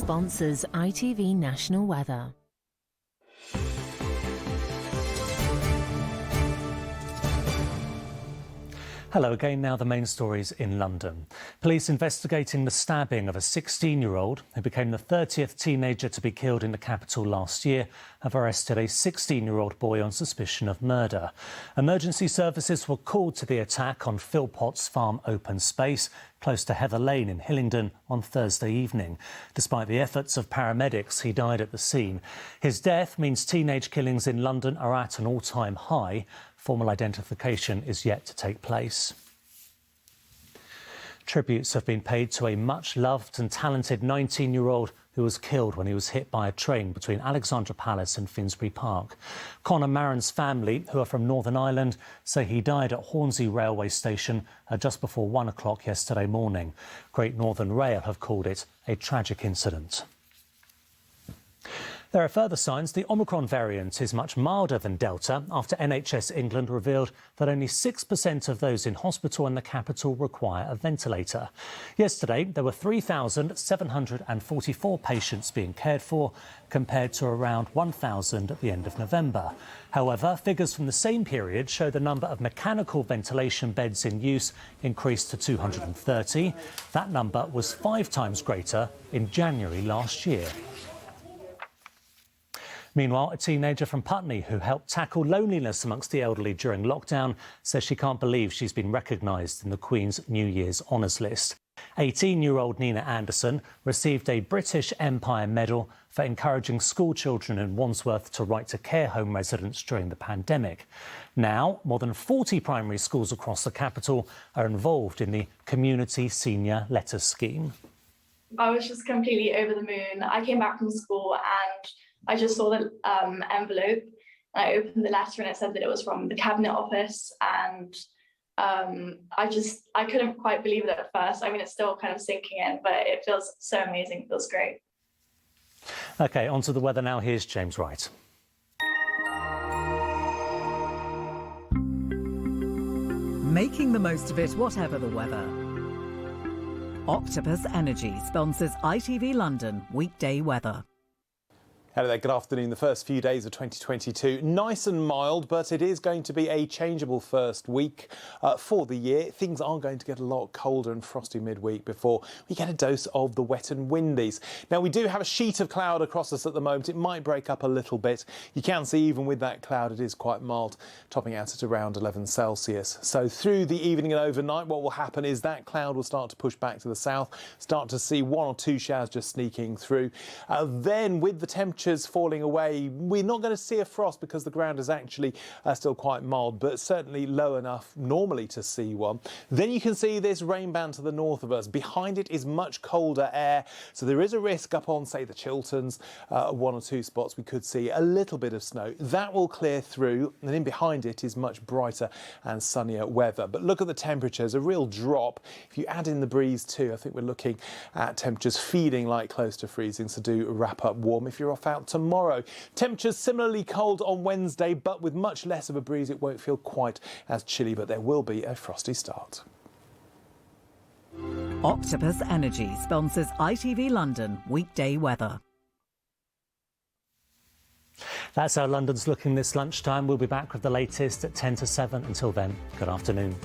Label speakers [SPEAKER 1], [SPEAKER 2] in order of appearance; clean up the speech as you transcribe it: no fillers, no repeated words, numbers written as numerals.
[SPEAKER 1] sponsors ITV National Weather.
[SPEAKER 2] Hello again. Now the main stories in London. Police investigating the stabbing of a 16-year-old who became the 30th teenager to be killed in the capital last year have arrested a 16-year-old boy on suspicion of murder. Emergency services were called to the attack on Philpotts Farm open space close to Heather Lane in Hillingdon on Thursday evening. Despite the efforts of paramedics, he died at the scene. His death means teenage killings in London are at an all-time high. Formal identification is yet to take place. Tributes have been paid to a much-loved and talented 19-year-old who was killed when he was hit by a train between Alexandra Palace and Finsbury Park. Conor Maren's family, who are from Northern Ireland, say he died at Hornsey railway station just before 1 o'clock yesterday morning. Great Northern Rail have called it a tragic incident. There are further signs the Omicron variant is much milder than Delta after NHS England revealed that only 6% of those in hospital in the capital require a ventilator. Yesterday, there were 3,744 patients being cared for, compared to around 1,000 at the end of November. However, figures from the same period show the number of mechanical ventilation beds in use increased to 230. That number was 5 times greater in January last year. Meanwhile, a teenager from Putney who helped tackle loneliness amongst the elderly during lockdown says she can't believe she's been recognised in the Queen's New Year's Honours List. 18-year-old Nina Anderson received a British Empire Medal for encouraging school children in Wandsworth to write to care home residents during the pandemic. Now, more than 40 primary schools across the capital are involved in the Community Senior Letters Scheme.
[SPEAKER 3] I was just completely over the moon. I came back from school and I just saw the envelope and I opened the letter and it said that it was from the Cabinet Office, and I couldn't quite believe it at first. I mean, it's still kind of sinking in, but it feels so amazing. It feels great.
[SPEAKER 2] OK, on to the weather now. Here's James Wright.
[SPEAKER 4] Making the most of it, whatever the weather. Octopus Energy sponsors ITV London weekday weather.
[SPEAKER 5] Hello there, good afternoon. The first few days of 2022, nice and mild, but it is going to be a changeable first week for the year. Things are going to get a lot colder and frosty midweek before we get a dose of the wet and windies. Now, we do have a sheet of cloud across us at the moment. It might break up a little bit. You can see even with that cloud, it is quite mild, topping out at around 11 Celsius. So through the evening and overnight, what will happen is that cloud will start to push back to the south, start to see 1 or 2 showers just sneaking through. Then with the temperatures falling away, we're not going to see a frost because the ground is actually still quite mild, but certainly low enough normally to see one. Then you can see this rain band to the north of us. Behind it is much colder air, so there is a risk up on, say, the Chilterns, 1 or 2 spots we could see a little bit of snow. That will clear through, and in behind it is much brighter and sunnier weather. But look at the temperatures, a real drop. If you add in the breeze too, I think we're looking at temperatures feeling like close to freezing, so do wrap up warm if you're off out tomorrow. Temperatures similarly cold on Wednesday, but with much less of a breeze, it won't feel quite as chilly, but there will be a frosty start.
[SPEAKER 4] Octopus Energy sponsors ITV London weekday weather.
[SPEAKER 2] That's how London's looking this lunchtime. We'll be back with the latest at 10 to 7. Until then, good afternoon.